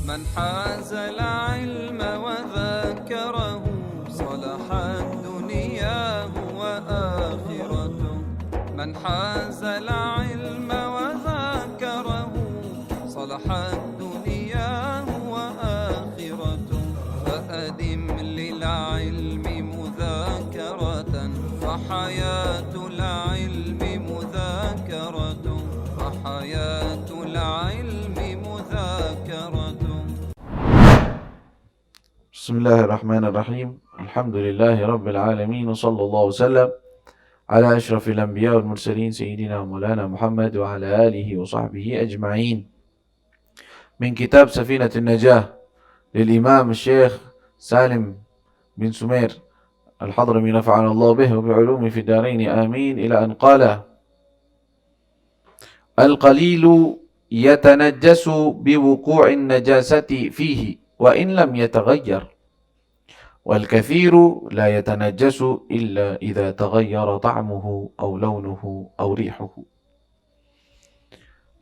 من حاز العلم وذاكره صلحت دنياه وآخرته من حاز العلم وذاكره صلحت دنياه وآخرته فأدم للعلم مذاكرة فحياة العلم مذاكرة فحياة العلم مذاكرة. بسم الله الرحمن الرحيم. الحمد لله رب العالمين وصلى الله وسلم على أشرف الأنبياء والمرسلين سيدنا مولانا محمد وعلى آله وصحبه أجمعين. من كتاب سفينة النجاة للإمام الشيخ سالم بن سمير الحضرمي نفعنا الله به وبعلومه في الدارين آمين، إلى أن قال: القليل يتنجس بوقوع النجاسة فيه وإن لم يتغير، والكثير لا يتنجس إلا إذا تغير طعمه أو لونه أو ريحه.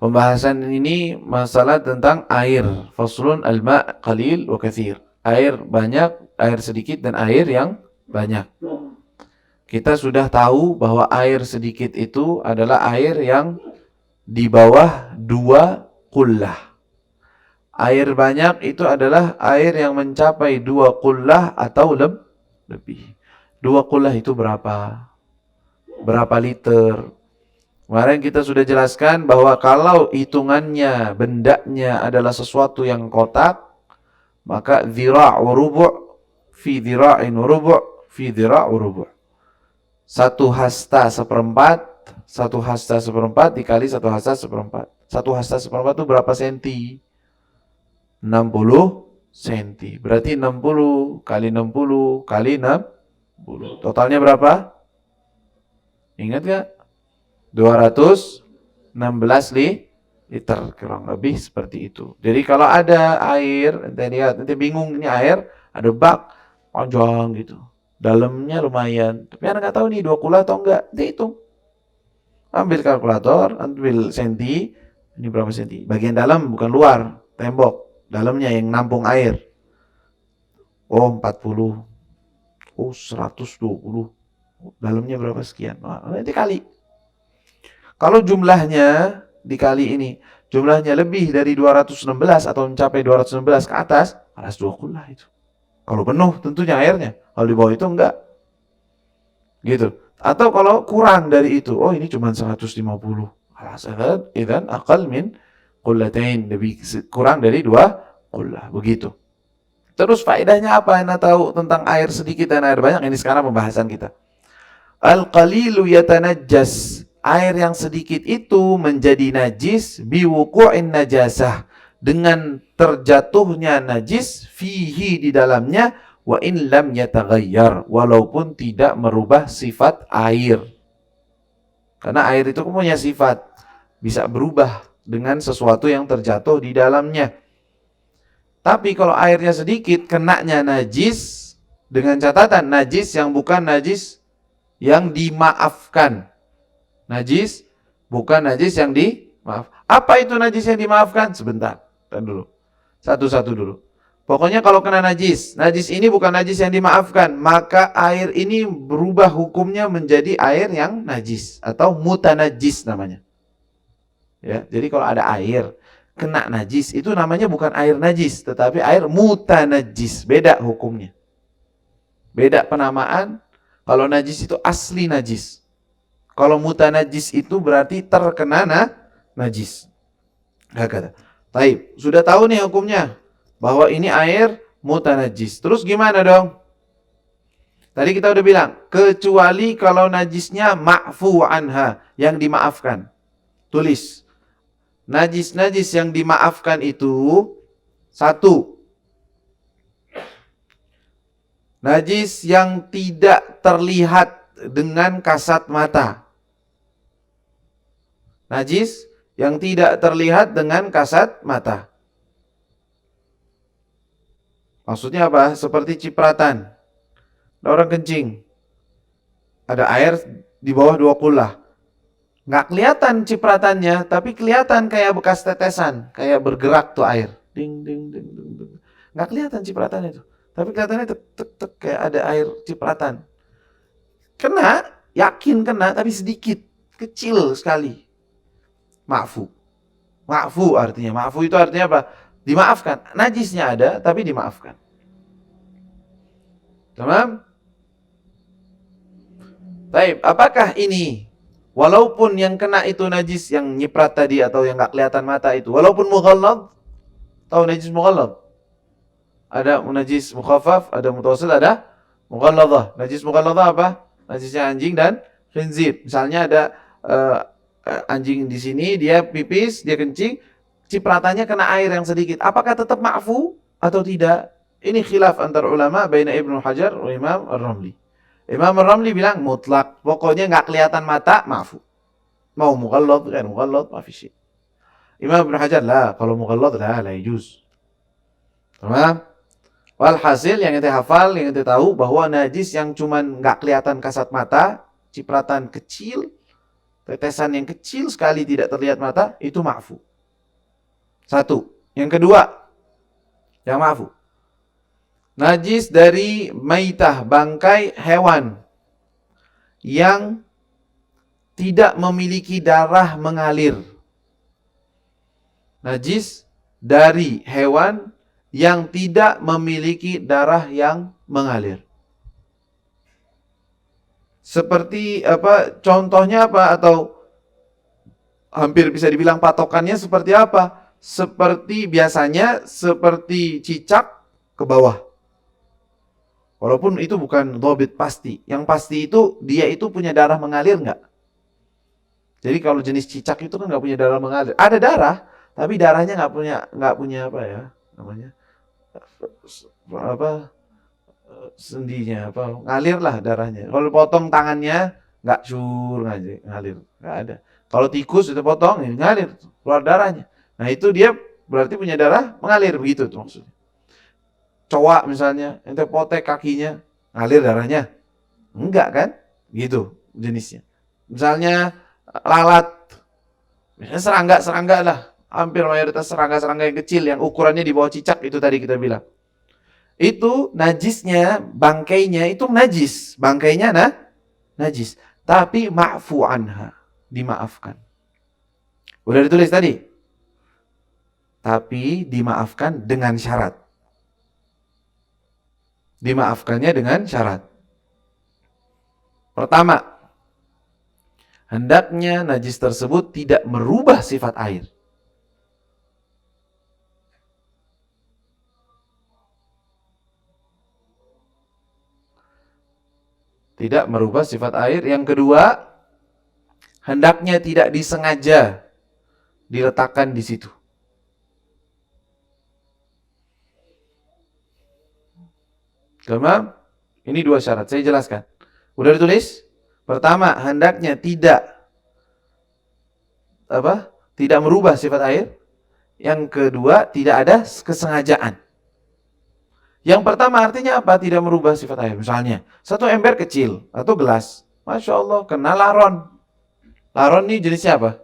Pembahasan ini masalah tentang air. Faslun al-ma' qalil wa kathir. Air banyak, air sedikit, dan air yang banyak. Kita sudah tahu bahwa air sedikit itu adalah air yang di bawah 2 qullah. Air banyak itu adalah air yang mencapai 2 qullah atau lebih. 2 qullah itu berapa? Berapa liter? Kemarin kita sudah jelaskan bahwa kalau hitungannya, bendanya adalah sesuatu yang kotak, maka dhira' wa rubu' fi dhira'in wa rubu' fi dhira' wa rubu'. 1 hasta seperempat, 1 hasta seperempat dikali 1 hasta seperempat. 1 hasta seperempat itu berapa senti? 60 senti. Berarti 60 kali 60 kali 60. Totalnya berapa? Ingat gak? 216 liter, kurang lebih seperti itu. Jadi kalau ada air, nanti bingung ini air, ada bak panjang gitu. Dalamnya lumayan. Tapi Anda nggak tahu nih 2 qullah atau enggak. Dihitung. Ambil kalkulator, ambil senti. Ini berapa senti? Bagian dalam, bukan luar, tembok. Dalamnya yang nampung air. Oh, 40. Oh, 120. Dalamnya berapa sekian? Nah, nanti kali. Kalau jumlahnya dikali ini, jumlahnya lebih dari 216 atau mencapai 216 ke atas, alas 2 qullah itu. Kalau penuh tentunya airnya. Kalau di bawah itu enggak. Gitu. Atau kalau kurang dari itu, oh ini cuma 150. Alas idzan aqal min qullatain, lebih kurang dari 2 qullah. Begitu. Terus faedahnya apa? Anda tahu tentang air sedikit dan air banyak? Ini sekarang pembahasan kita. Al-qalilu yatanajjas. Air yang sedikit itu menjadi najis biwuqu'in najasah, dengan terjatuhnya najis fihi di dalamnya, wa in lam yataghayyar, walaupun tidak merubah sifat air. Karena air itu punya sifat, bisa berubah dengan sesuatu yang terjatuh di dalamnya. Tapi kalau airnya sedikit, kenanya najis, dengan catatan najis yang bukan najis yang dimaafkan. Najis bukan najis yang dimaaf. Apa itu najis yang dimaafkan? Sebentar, dan dulu. Satu-satu dulu. Pokoknya kalau kena najis ini bukan najis yang dimaafkan, maka air ini berubah hukumnya menjadi air yang najis atau mutanajis namanya. Ya, jadi kalau ada air kena najis itu namanya bukan air najis, tetapi air mutanajis. Beda hukumnya. Beda penamaan. Kalau najis itu asli najis. Kalau mutanajis itu berarti terkena najis. Hakata. Taib, sudah tahu nih hukumnya bahwa ini air mutanajis. Terus gimana dong? Tadi kita udah bilang, kecuali kalau najisnya ma'fu anha, yang dimaafkan. Tulis. Najis-najis yang dimaafkan itu 1. Najis yang tidak terlihat dengan kasat mata. Najis yang tidak terlihat dengan kasat mata. Maksudnya apa? Seperti cipratan. Ada orang kencing. Ada air di bawah 2 qullah. Nggak kelihatan cipratannya, tapi kelihatan kayak bekas tetesan. Kayak bergerak tuh air. ding ding ding ding ding. Nggak kelihatan cipratan itu. Tapi kelihatannya tek tek tek kayak ada air cipratan. Kena, yakin kena tapi sedikit, kecil sekali. Ma'fu. Ma'fu artinya. Ma'fu itu artinya apa? Dimaafkan. Najisnya ada tapi dimaafkan. Tamam? Baik, apakah ini walaupun yang kena itu najis yang nyiprat tadi atau yang nggak kelihatan mata itu, walaupun mughallad, tahu najis mughallad? Ada najis mukhaffaf, ada mutawassit, ada mughalladah. Najis mughalladah apa? Najisnya anjing dan khinzir. Misalnya ada anjing di sini, dia pipis, dia kencing, cipratannya kena air yang sedikit. Apakah tetap ma'fu atau tidak? Ini khilaf antar ulama baina Ibnu Hajar dan Imam Ar-Ramli. Imam Ar-Ramli bilang mutlak, pokoknya nggak kelihatan mata, ma'fu. Mau mughallad, kan mughallad, ma fi syai. Imam Ibnu Hajar lah, kalau mughallad la yajuz. Tamam? Walhasil yang ente hafal, yang ente tahu bahwa najis yang cuman nggak kelihatan kasat mata, cipratan kecil, tetesan yang kecil sekali tidak terlihat mata, itu ma'fu. Satu. Yang kedua, yang ma'fu. Najis dari maitah, bangkai hewan yang tidak memiliki darah mengalir. Najis dari hewan yang tidak memiliki darah yang mengalir. Seperti apa? Contohnya apa? Atau hampir bisa dibilang patokannya seperti apa? Seperti biasanya seperti cicak ke bawah. Walaupun itu bukan dhabit pasti. Yang pasti itu dia itu punya darah mengalir nggak? Jadi kalau jenis cicak itu kan nggak punya darah mengalir. Ada darah, tapi darahnya nggak punya apa ya namanya? Apa sendinya apa ngalir lah darahnya. Kalau potong tangannya nggak ngalir, nggak ada. Kalau tikus itu potong ngalir keluar darahnya. Nah itu dia berarti punya darah mengalir, begitu tuh maksudnya. Cowok misalnya ente potek kakinya ngalir darahnya, enggak kan? Gitu jenisnya. Misalnya lalat, misalnya serangga lah. Hampir mayoritas serangga-serangga yang kecil yang ukurannya di bawah cicak itu tadi kita bilang. Itu najisnya, bangkainya itu najis. Bangkainya najis. Tapi ma'fu anha. Dimaafkan. Udah ditulis tadi? Tapi dimaafkan dengan syarat. Dimaafkannya dengan syarat. Pertama, hendaknya najis tersebut tidak merubah sifat air. Tidak merubah sifat air. Yang kedua, hendaknya tidak disengaja diletakkan di situ. Tamam? Ini dua syarat, saya jelaskan. Udah ditulis? Pertama, hendaknya tidak merubah sifat air. Yang kedua, tidak ada kesengajaan. Yang pertama artinya apa? Tidak merubah sifat air. Misalnya, satu ember kecil atau gelas. Masya Allah, kena laron. Laron ini jenisnya apa?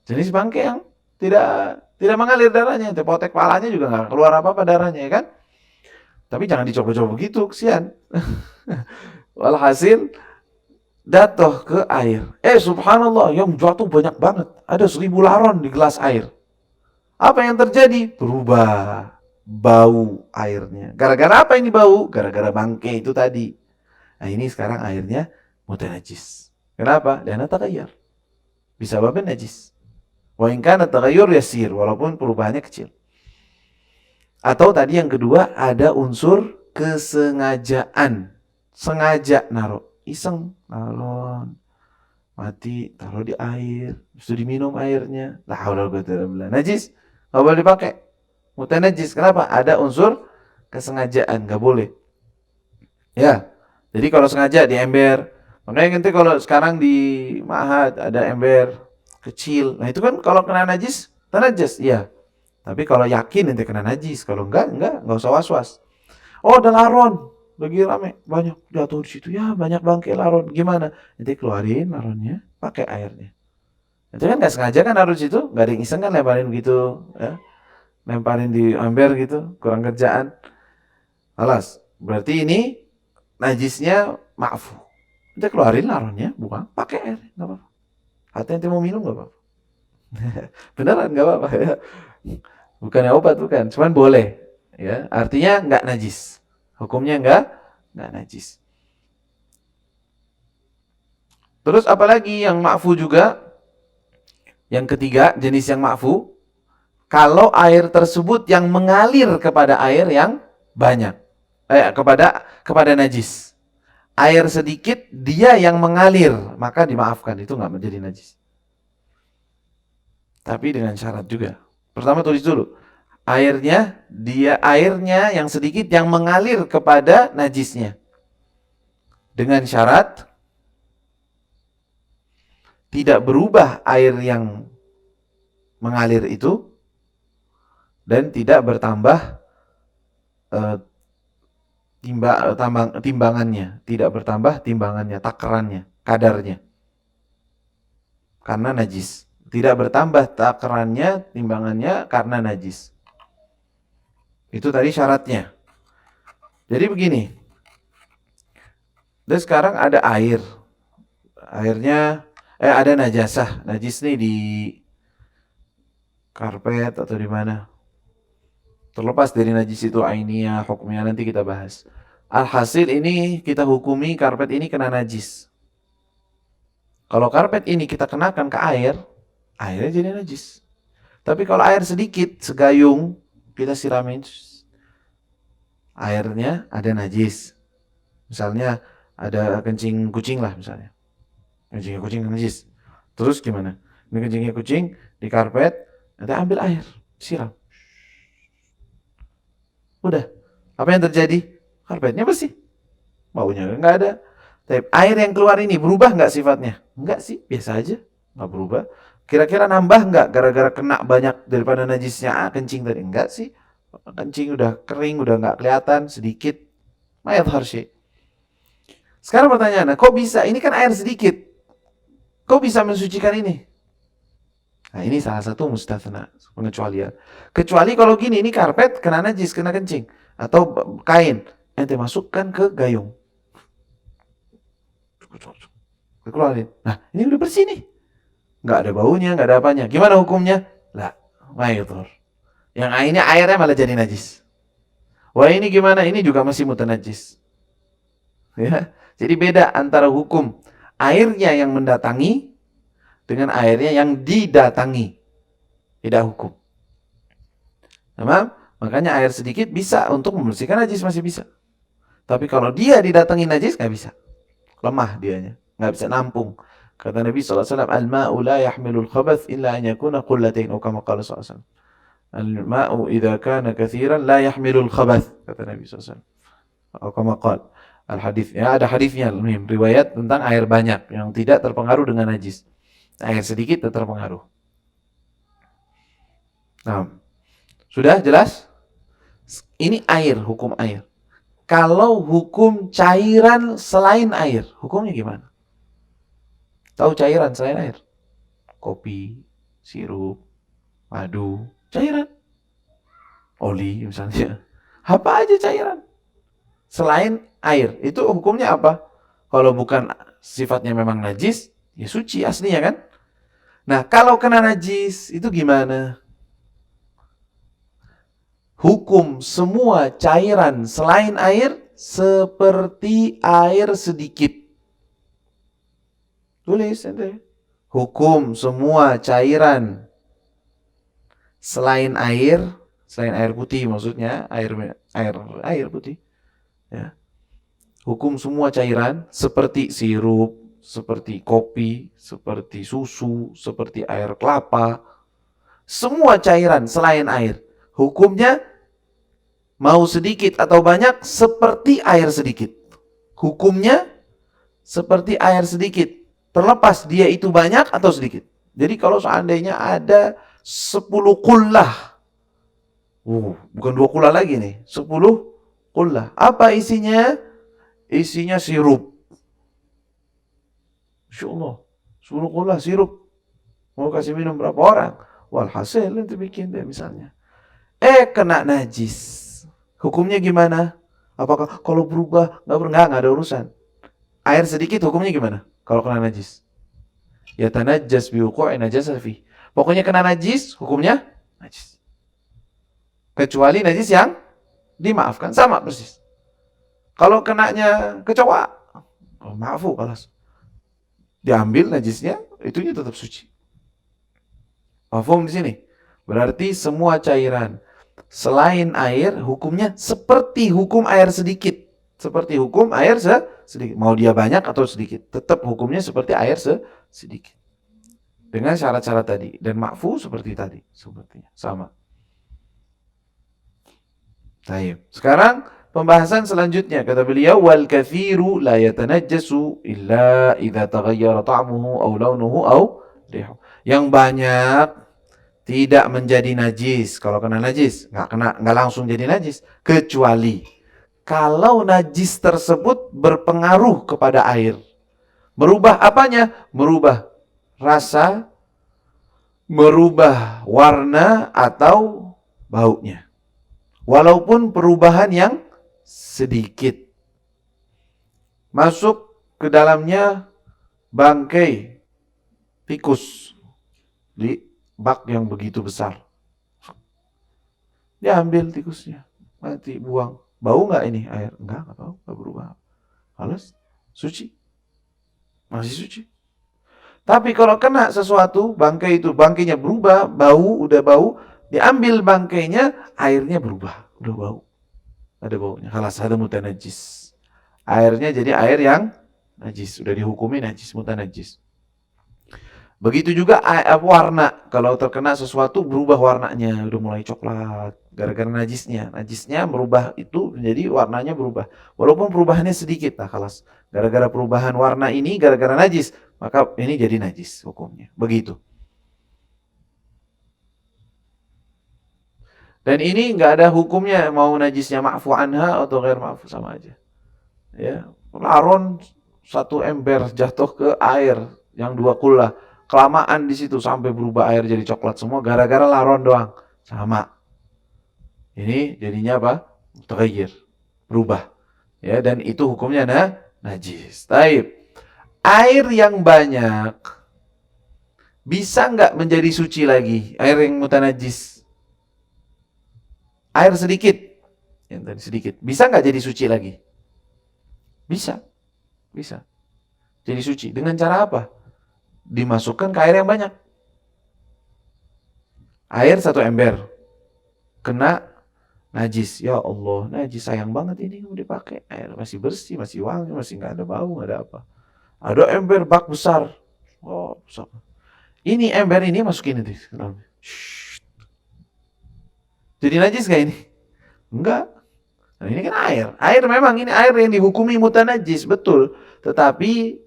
Jenis bangkai yang tidak mengalir darahnya. Potek palanya juga nggak keluar apa-apa darahnya, ya kan? Tapi jangan dicoba-coba begitu, kesian. Walhasil, jatuh ke air. Subhanallah, yang jatuh banyak banget. Ada 1000 laron di gelas air. Apa yang terjadi? Berubah bau airnya. Gara-gara apa ini bau? Gara-gara bangkai itu tadi. Nah ini sekarang airnya mutanajis. Kenapa? Karena taghayyur. Bisa babin najis. Wa in kana taghayyur yasir, walaupun perubahannya kecil. Atau tadi yang kedua ada unsur kesengajaan. Sengaja naruh, iseng, laron, mati, taruh di air, terus diminum airnya. La haula wala quwwata illa billah. Najis, enggak boleh dipakai. Mutanajis, kenapa? Ada unsur kesengajaan, nggak boleh. Ya, jadi kalau sengaja di ember, makanya nanti kalau sekarang di ma'had ada ember kecil, nah itu kan kalau kena najis, tanajas, iya. Tapi kalau yakin nanti kena najis, kalau enggak usah was-was. Oh, ada laron, lagi rame, banyak jatuh di situ, ya banyak bangkai laron, gimana? Nanti keluarin laronnya, pakai airnya. Nanti kan nggak sengaja kan naruh di situ, nggak ada yang iseng kan lebarin begitu, ya. lemparin di ember gitu, kurang kerjaan. Alas, berarti ini najisnya ma'fu. Kita keluarin laronnya, buang, pakai air, nggak apa-apa. Atau ente mau minum nggak apa-apa. Beneran nggak apa-apa ya. Bukannya obat, bukan, cuman boleh. Ya, artinya nggak najis. Hukumnya nggak najis. Terus apalagi yang ma'fu juga? Yang ketiga, jenis yang ma'fu, kalau air tersebut yang mengalir kepada air yang banyak. Kepada najis. Air sedikit, dia yang mengalir, maka dimaafkan, itu nggak menjadi najis. Tapi dengan syarat juga. Pertama tulis dulu, airnya yang sedikit yang mengalir kepada najisnya. Dengan syarat tidak berubah air yang mengalir itu dan tidak bertambah timbangannya, tidak bertambah timbangannya, takarannya, kadarnya. Karena najis. Tidak bertambah takarannya, timbangannya karena najis. Itu tadi syaratnya. Jadi begini. Dan sekarang ada air. Airnya ada najasah. Najis nih di karpet atau di mana. Terlepas dari najis itu ainiyah, hukumnya nanti kita bahas. Alhasil ini kita hukumi karpet ini kena najis. Kalau karpet ini kita kenakan ke air, airnya jadi najis. Tapi kalau air sedikit, segayung, kita siramin, airnya ada najis. Misalnya ada kencing kucing lah misalnya. Kencingnya kucing najis. Terus gimana? Ini kencingnya kucing di karpet, nanti ambil air, siram. Udah. Apa yang terjadi? Karpetnya bersih. Baunya nggak ada. Tapi air yang keluar ini berubah nggak sifatnya? Nggak sih, biasa aja. Nggak berubah. Kira-kira nambah nggak gara-gara kena banyak daripada najisnya kencing tadi? Nggak sih. Kencing udah kering, udah nggak kelihatan, sedikit. Mayat harsyih. Sekarang pertanyaannya, kok bisa? Ini kan air sedikit. Kok bisa mensucikan ini? Nah ini salah satu mustatsna, pengecualian. Kecuali kalau gini, ini karpet kena najis, kena kencing. Atau kain, ente masukkan ke gayung. Keluarin. Nah ini udah bersih nih. Nggak ada baunya, nggak ada apanya. Gimana hukumnya? Lah, mayutur. Yang airnya malah jadi najis. Wah ini gimana? Ini juga masih mutanajis. Ya, jadi beda antara hukum airnya yang mendatangi dengan airnya yang didatangi. Tidak hukum. Nah, makanya air sedikit bisa untuk membersihkan najis, masih bisa. Tapi kalau dia didatangi najis, nggak bisa. Lemah dianya. Nggak bisa nampung. Kata Nabi SAW, Al-ma'u la yahmilul khabath illa an yakuna qullatain. Kama qala SAW. Al-ma'u idha kana kathiran la yahmilul khabath. Kata Nabi SAW. Kama qala. Al-hadith. Ya, ada hadithnya. Riwayat tentang air banyak yang tidak terpengaruh dengan najis. Air sedikit terpengaruh. Nah, sudah jelas? Ini air, hukum air. Kalau hukum cairan selain air, hukumnya gimana? Tahu cairan selain air? Kopi, sirup, madu, cairan. Oli misalnya. Apa aja cairan? Selain air, itu hukumnya apa? Kalau bukan sifatnya memang najis, ya suci aslinya kan? Nah, kalau kena najis, itu gimana? Hukum semua cairan selain air seperti air sedikit. Tulis ente. Hukum semua cairan selain air putih maksudnya, air putih. Ya. Hukum semua cairan seperti sirup, seperti kopi, seperti susu, seperti air kelapa. Semua cairan selain air. Hukumnya mau sedikit atau banyak seperti air sedikit. Hukumnya seperti air sedikit. Terlepas dia itu banyak atau sedikit. Jadi kalau seandainya ada 10 kullah. Bukan 2 kullah lagi nih. 10 kullah. Apa isinya? Isinya sirup. Insya Allah. 10 kullah sirup. Mau kasih minum berapa orang? Walhasil nanti bikin deh misalnya. Kena najis. Hukumnya gimana? Apakah kalau berubah? Nggak ada urusan. Air sedikit hukumnya gimana? Kalau kena najis. Ya tanajjas biwuqu'i najasa fi. Pokoknya kena najis, hukumnya najis. Kecuali najis yang dimaafkan, sama persis. Kalau kenanya kecoa, maafu kalas. Diambil najisnya, itunya tetap suci. Mafhum di sini. Berarti semua cairan selain air hukumnya seperti hukum air sedikit. Seperti hukum air sedikit. Mau dia banyak atau sedikit, tetap hukumnya seperti air sedikit. Dengan syarat-syarat tadi. Dan ma'fu seperti tadi. Sepertinya sama. Baik. Sekarang pembahasan selanjutnya. Kata beliau, wal kathiru la yatanajjasu illa idza taghayyara ta'muhu aw launuhu aw rihu. Yang banyak tidak menjadi najis. Kalau kena najis, nggak langsung jadi najis, kecuali kalau najis tersebut berpengaruh kepada air. Merubah apanya? Merubah rasa, merubah warna atau baunya. Walaupun perubahan yang sedikit. Masuk ke dalamnya bangkai tikus di bak yang begitu besar. Dia ambil tikusnya, mati, buang. Bau nggak ini air? Enggak bau, nggak berubah. Halus, suci, masih suci. Tapi kalau kena sesuatu, bangkai itu, bangkainya berubah, bau, udah bau, diambil bangkainya, airnya berubah, udah bau, ada baunya. Halas, ada mutanajis. Airnya jadi air yang najis, udah dihukumi najis, mutanajis. Begitu juga warna, kalau terkena sesuatu berubah warnanya, udah mulai coklat, gara-gara najisnya. Najisnya merubah itu menjadi warnanya berubah. Walaupun perubahannya sedikit, nah kalas. Gara-gara perubahan warna ini, gara-gara najis, maka ini jadi najis hukumnya. Begitu. Dan ini nggak ada hukumnya, mau najisnya ma'fu anha atau ghair ma'fu, sama aja. Ya, laron satu ember jatuh ke air yang 2 kullah. Kelamaan di situ sampai berubah air jadi coklat semua gara-gara laron doang. Sama. Ini jadinya apa? Mutaghayyir. Berubah. Ya, dan itu hukumnya najis. Taib. Air yang banyak bisa nggak menjadi suci lagi? Air yang mutanajis. Air sedikit. Yang tadi sedikit. Bisa nggak jadi suci lagi? Bisa. Bisa. Jadi suci. Dengan cara apa? Dimasukkan ke air yang banyak. Air 1 ember. Kena najis. Ya Allah, najis, sayang banget ini mau dipakai. Air masih bersih, masih wangi, masih nggak ada bau, nggak ada apa. Ada ember bak besar. Oh, besar. Ini ember ini masukin itu. Jadi najis gak ini? Enggak. Nah, ini kan air. Air memang ini air yang dihukumi mutanajis, betul. Tetapi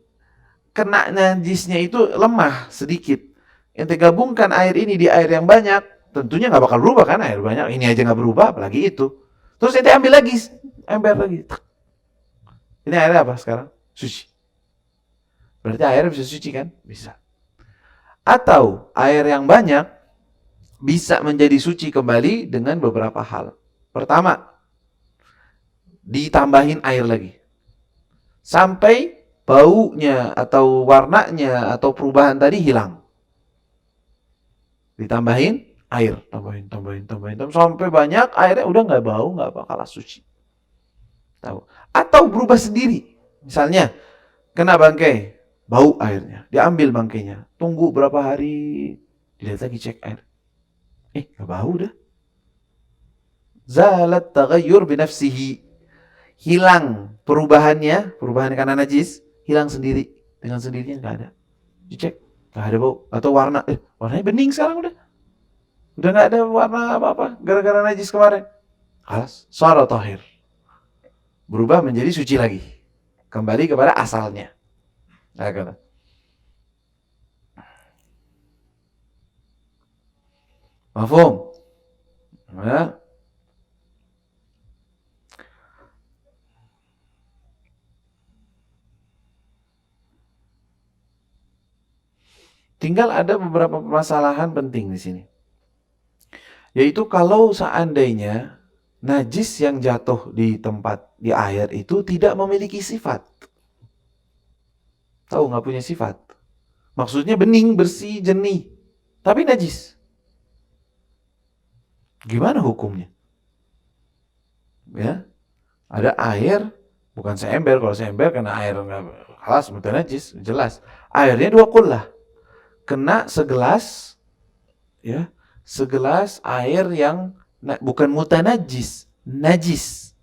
kena najisnya itu lemah sedikit. Yang digabungkan air ini di air yang banyak, tentunya nggak bakal berubah kan, air banyak. Ini aja nggak berubah, apalagi itu. Terus ente ambil lagi ember lagi. Ini airnya apa sekarang? Suci. Berarti air bisa suci kan? Bisa. Atau air yang banyak bisa menjadi suci kembali dengan beberapa hal. Pertama, ditambahin air lagi. Sampai baunya atau warnanya atau perubahan tadi hilang. Ditambahin air, tambahin sampai banyak, airnya udah nggak bau, nggak bakalan suci. Tahu? Atau berubah sendiri. Misalnya kena bangkai, bau airnya, diambil bangkainya, tunggu berapa hari, dilihat lagi cek air, nggak bau dah. Zalat taghayyur binafsihi, hilang perubahan karena najis, hilang sendiri, dengan sendirinya nggak ada. Dicek, nggak ada bau. Atau warnanya bening sekarang udah nggak ada warna apa-apa gara-gara najis kemarin. Halas, shara tahir, berubah menjadi suci lagi, kembali kepada asalnya. Nah, kata. Mafhum? Ya. Tinggal ada beberapa permasalahan penting di sini. Yaitu kalau seandainya najis yang jatuh di air itu tidak memiliki sifat. Tahu nggak punya sifat? Maksudnya bening, bersih, jernih, tapi najis. Gimana hukumnya? Ya, ada air, bukan seember. Kalau seember kena air nggak, kelas mutan najis, jelas. Airnya 2 kullah, kena segelas, ya, segelas air yang bukan mutanajis, najis,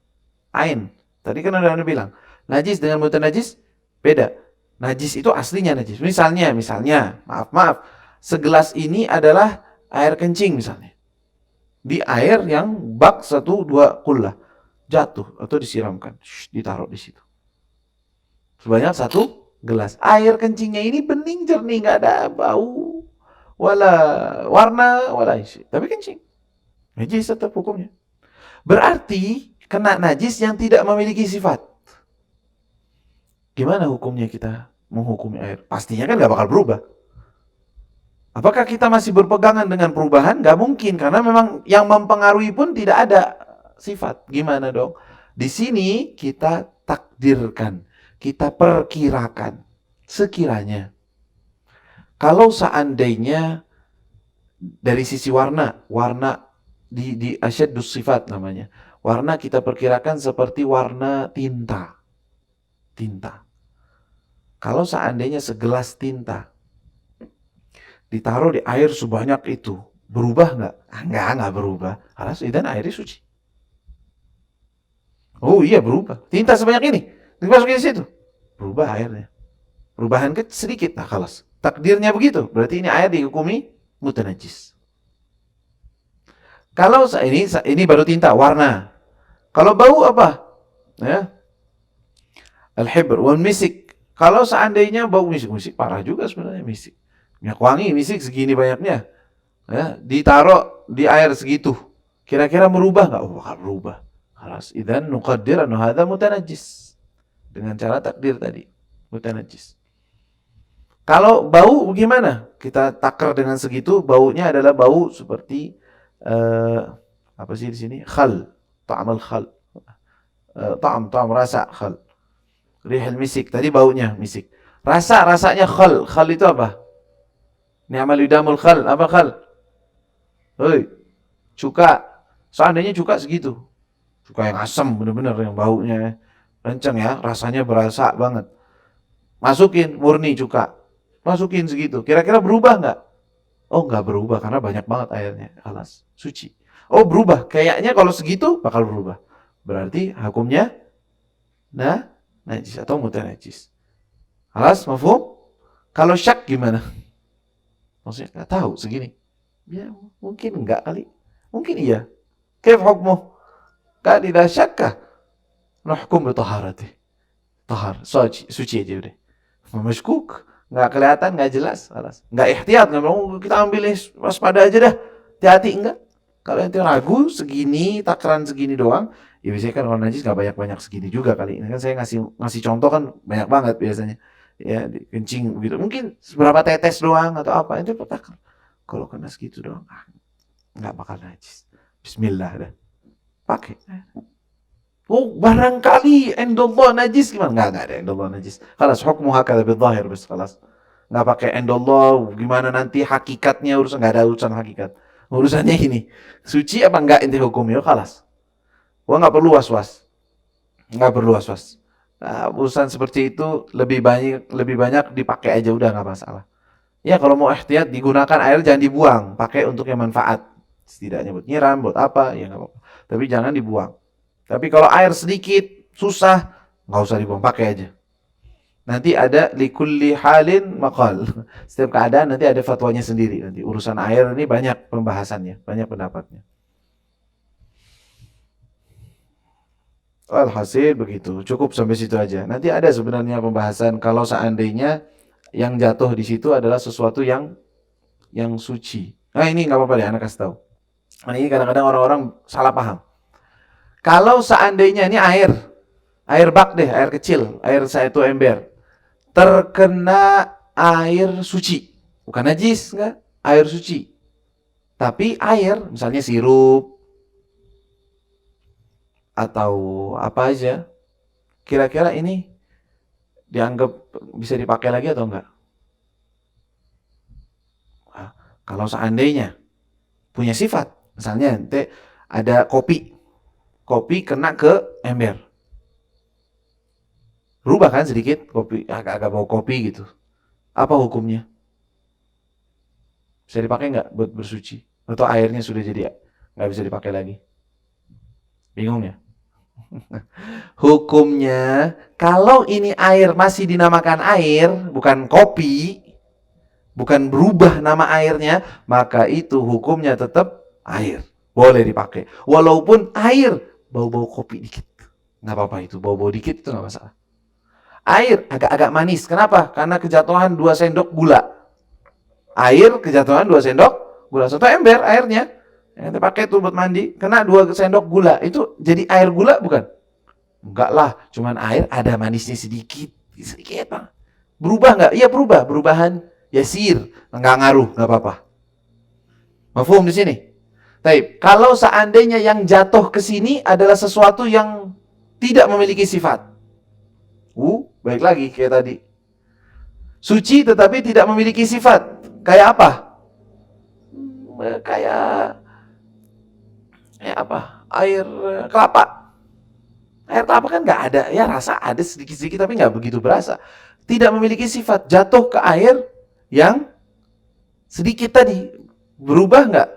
ain. Tadi kan ada Anda bilang, najis dengan mutanajis beda. Najis itu aslinya najis. Misalnya, maaf, segelas ini adalah air kencing misalnya. Di air yang bak 1-2 kullah, jatuh atau disiramkan, ditaruh di situ. Sebanyak 1 gelas. Air kencingnya ini bening, jernih, nggak ada bau, wala warna, wala isi. Tapi kencing. Najis tetap hukumnya. Berarti kena najis yang tidak memiliki sifat. Gimana hukumnya kita menghukumi air? Pastinya kan nggak bakal berubah. Apakah kita masih berpegangan dengan perubahan? Nggak mungkin, karena memang yang mempengaruhi pun tidak ada sifat. Gimana dong? Di sini kita takdirkan, kita perkirakan. Sekiranya, kalau seandainya dari sisi warna di asyaddus sifat namanya. Warna kita perkirakan seperti warna tinta. Kalau seandainya segelas tinta ditaruh di air sebanyak itu, berubah nggak? Nggak berubah. Alas, dan airnya suci. Oh iya, berubah. Tinta sebanyak ini dimasukin di situ, berubah airnya. Perubahan sedikit, nah kalas. Takdirnya begitu. Berarti ini air dihukumi mutanajis. Kalau ini baru tinta, warna. Kalau bau apa? Ya. Al-hibr wal misik. Kalau seandainya bau misik parah juga sebenarnya misik. Minyak wangi misik segini banyaknya, ya, ditaruh di air segitu, kira-kira merubah nggak? Oh, bakal berubah. Halas, idzan nuqaddir anna hadza mutanajjis. Dengan cara takdir tadi, mutanajjis. Kalau bau gimana? Kita takar dengan segitu, baunya adalah bau seperti apa sih di sini? Khal, ta'amul khal. Ta'am rasa khal. Rihal misik, tadi baunya misik. Rasanya khal. Khal itu apa? Ni'mal idamul khal. Apa khal? Hoi, cuka. Seandainya cuka segitu, cuka yang asam bener-bener, yang baunya kenceng ya, rasanya berasa banget. Masukin murni cuka, masukin segitu, kira-kira berubah nggak? Oh, nggak berubah karena banyak banget airnya, alas, suci. Oh, berubah, kayaknya kalau segitu bakal berubah. Berarti hukumnya najis atau mutanajis. Alas, mafhum? Kalau syak gimana? Maksudnya nggak tahu segini. Ya mungkin enggak kali. Mungkin iya. Kaif hukmuh? Kan idza syakka nahkum bi taharati. Tahar, suci aja udah. Mashkuk, enggak kelihatan, enggak jelas, alas. Enggak ihtiyat, enggak mau kita ambil waspada aja dah. Hati-hati enggak. Kalau ente ragu segini, takaran segini doang, ya biasanya kan kalau najis enggak banyak-banyak segini juga kali. Ini kan saya ngasih contoh kan banyak banget biasanya. Ya, kencing begitu. Mungkin seberapa tetes doang atau apa, ente takar. Kalau kena segitu doang, nggak bakal najis. Bismillah dah. Pakai. Oh, barangkali endallah najis gimana? Nggak ada endallah najis. Khalas, hukmu hakadha bidzahir bis khalas. Nggak pakai endallah, gimana nanti hakikatnya urusan, nggak ada urusan hakikat. Urusannya ini, suci apa enggak ente hukumnya, khalas. Gua nggak perlu was-was. Nggak perlu was-was. Nah, urusan seperti itu lebih banyak dipakai aja udah nggak masalah. Ya kalau mau ihtiyat digunakan air jangan dibuang, pakai untuk yang manfaat. Setidaknya buat nyiram, buat apa, ya nggak apa-apa. Tapi jangan dibuang. Tapi kalau air sedikit, susah, nggak usah dibuang, pakai aja. Nanti ada likulli halin maqal. Setiap keadaan nanti ada fatwanya sendiri. Nanti urusan air ini banyak pembahasannya, banyak pendapatnya. Alhasil begitu, cukup sampai situ aja. Nanti ada sebenarnya pembahasan kalau seandainya yang jatuh di situ adalah sesuatu yang suci. Nah ini nggak apa-apa deh, anak kasih tahu. Nah, ini kadang-kadang orang-orang salah paham. Kalau seandainya ini air bak deh, air kecil, air 1 ember, terkena air suci, bukan najis, enggak, air suci. Tapi air, misalnya sirup atau apa aja, kira-kira ini dianggap bisa dipakai lagi atau enggak? Nah, kalau seandainya punya sifat, misalnya ada kopi kena ke ember, berubah kan sedikit kopi, agak-agak bau kopi gitu. Apa hukumnya? Bisa dipakai nggak buat bersuci? Atau airnya sudah jadi nggak bisa dipakai lagi? Bingung ya? Hukumnya, kalau ini air masih dinamakan air, bukan kopi, bukan berubah nama airnya, maka itu hukumnya tetap air. Boleh dipakai. Walaupun air bau-bau kopi dikit. Nggak apa-apa itu, bau-bau dikit itu nggak masalah. Air agak-agak manis. Kenapa? Karena kejatuhan 2 sendok gula. Air kejatuhan 2 sendok gula. Satu ember airnya. Yang dipakai tuh buat mandi. Kena 2 sendok gula. Itu jadi air gula bukan? Enggak lah. Cuman air ada manisnya sedikit. Sedikit bang. Berubah nggak? Iya berubah. Perubahan yasir. Nggak ngaruh. Nggak apa-apa. Mafhum di sini? Taib. Kalau seandainya yang jatuh ke sini adalah sesuatu yang tidak memiliki sifat. Baik lagi kayak tadi. Suci tetapi tidak memiliki sifat. Kayak apa? Kayak apa? Air kelapa. Air kelapa kan nggak ada, ya rasa ada sedikit-sedikit tapi nggak begitu berasa. Tidak memiliki sifat. Jatuh ke air yang sedikit tadi, berubah nggak?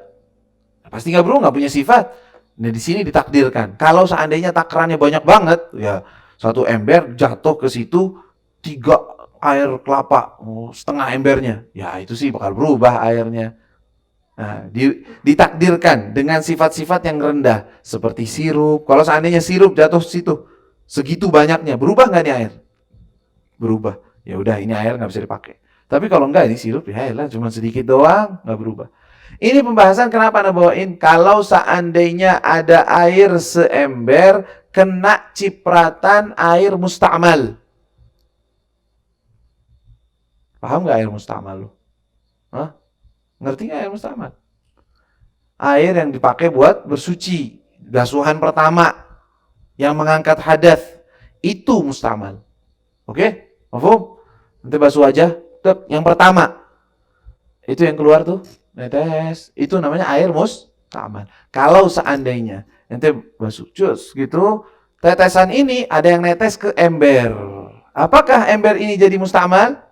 Pasti nggak berubah, nggak punya sifat. Nah di sini ditakdirkan. Kalau seandainya takarannya banyak banget, ya satu ember jatuh ke situ 3 air kelapa, setengah embernya, ya itu sih bakal berubah airnya. Nah, ditakdirkan dengan sifat-sifat yang rendah seperti sirup. Kalau seandainya sirup jatuh situ segitu banyaknya, berubah nggak nih air? Berubah. Ya udah ini air nggak bisa dipakai. Tapi kalau enggak ini sirup ya lah cuma sedikit doang nggak berubah. Ini pembahasan kenapa Anda bawain kalau seandainya ada air seember kena cipratan air musta'mal. Paham nggak air musta'mal lu? Hah? Ngerti nggak air musta'mal? Air yang dipakai buat bersuci, basuhan pertama yang mengangkat hadas itu musta'mal. Oke? Mafhum? Nanti basuh aja. Yang pertama itu yang keluar tuh netes, itu namanya air musta'mal. Kalau seandainya nanti basuh jus gitu, tetesan ini ada yang netes ke ember. Apakah ember ini jadi musta'mal?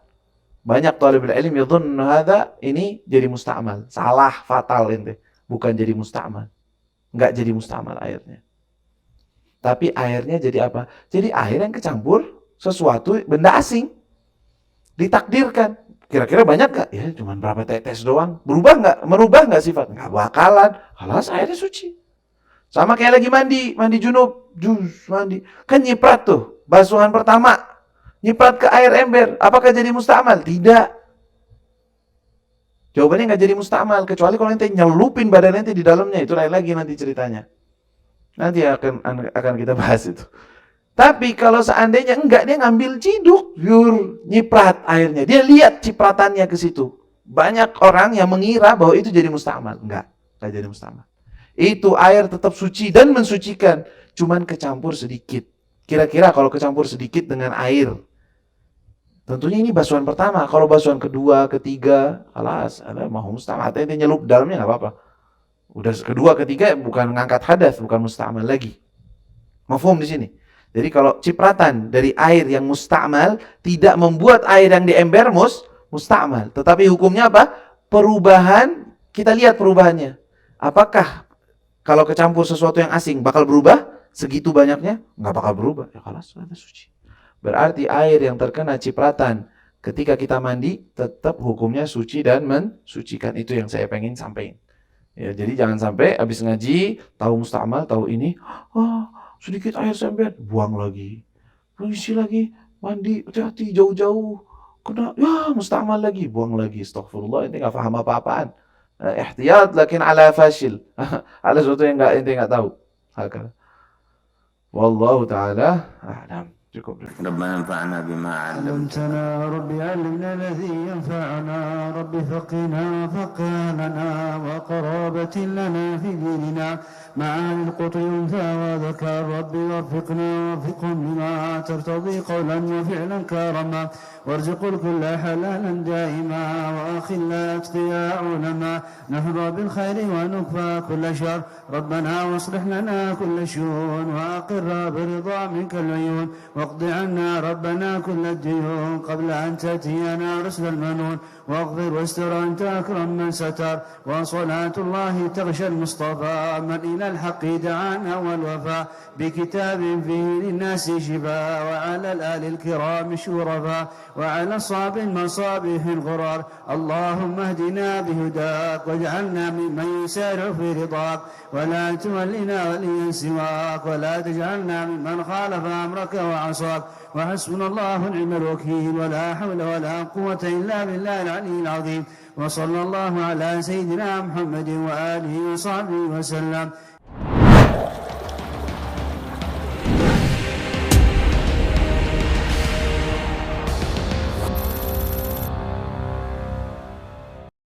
Banyak talibul ilmi yadhunnu hadza ini jadi musta'mal. Salah fatal ente. Bukan jadi musta'mal. Enggak jadi musta'mal airnya. Tapi airnya jadi apa? Jadi air yang kecampur sesuatu benda asing. Ditakdirkan. Kira-kira banyak gak? Ya cuma berapa tetes doang. Berubah gak? Merubah gak sifat? Gak bakalan. Halas airnya suci. Sama kayak lagi mandi junub. Mandi. Kan nyiprat tuh. Basuhan pertama. Nyiprat ke air ember. Apakah jadi musta'mal? Tidak. Jawabannya nggak jadi musta'mal. Kecuali kalau nanti nyelupin badan nanti di dalamnya. Itu lain lagi nanti ceritanya. Nanti akan kita bahas itu. Tapi kalau seandainya enggak, dia ngambil ciduk, nyiprat airnya. Dia lihat cipratannya ke situ. Banyak orang yang mengira bahwa itu jadi musta'mal. Enggak jadi musta'mal. Itu air tetap suci dan mensucikan. Cuman kecampur sedikit. Kira-kira kalau kecampur sedikit dengan air, tentunya ini basuhan pertama. Kalau basuhan kedua, ketiga, alas, ada mau musta'mal. Nanti nyelup dalamnya nggak apa-apa. Udah kedua, ketiga bukan ngangkat hadas, bukan musta'mal lagi. Mafhum di sini. Jadi kalau cipratan dari air yang musta'mal tidak membuat air yang di ember musta'mal. Tetapi hukumnya apa? Perubahan, kita lihat perubahannya. Apakah kalau kecampur sesuatu yang asing bakal berubah segitu banyaknya? Nggak bakal berubah. Ya kalau sudah suci. Berarti air yang terkena cipratan ketika kita mandi tetap hukumnya suci dan mensucikan. Itu yang saya pengen sampaikan. Ya, jadi jangan sampai habis ngaji tahu musta'mal, tahu ini, sedikit air sember, buang lagi, isi lagi, mandi, hati-hati jauh-jauh, kena, ya musta'mal lagi, buang lagi, astagfirullah, ini nggak paham apa-apaan. Ihtiyat lakin ala fashil, ada sesuatu yang ente nggak tahu. Wallahu taala a'lam. Cukup. ربنا انفعنا بما علمتنا رب علمنا الذي ينفعنا رب فقنا فقهنا وقرابة لنا في ديننا مع القطع أنثى وذكر رب وفقنا وفقهم بما ترتضي قولا وفعلا كرما وارزق الكل حلالا دائما وأخل أتقياء علما نحظى بالخير ونكفى كل شر ربنا واصلح لنا كل شؤون وأقر برضا منك العيون واقض عنا ربنا كل الديون قبل أن تأتينا رسل المنون واغفر واستر أنت أكرم من ستر وصلاة الله تغشى المصطفى من إلى الحق دعانا والوفاء بكتاب فيه للناس شفاء وعلى الآل الكرام شرفاء وعلى صاب المصابيح الغرار اللهم اهدنا بهداك واجعلنا ممن يسارع في رضاك ولا تولنا وليا سواك ولا تجعلنا ممن خالف أمرك وعصاك وحسبنا الله ونعم الوكيل ولا حول ولا قوة إلا بالله العلي العظيم وصلى الله على سيدنا محمد وآله وصحبه وسلم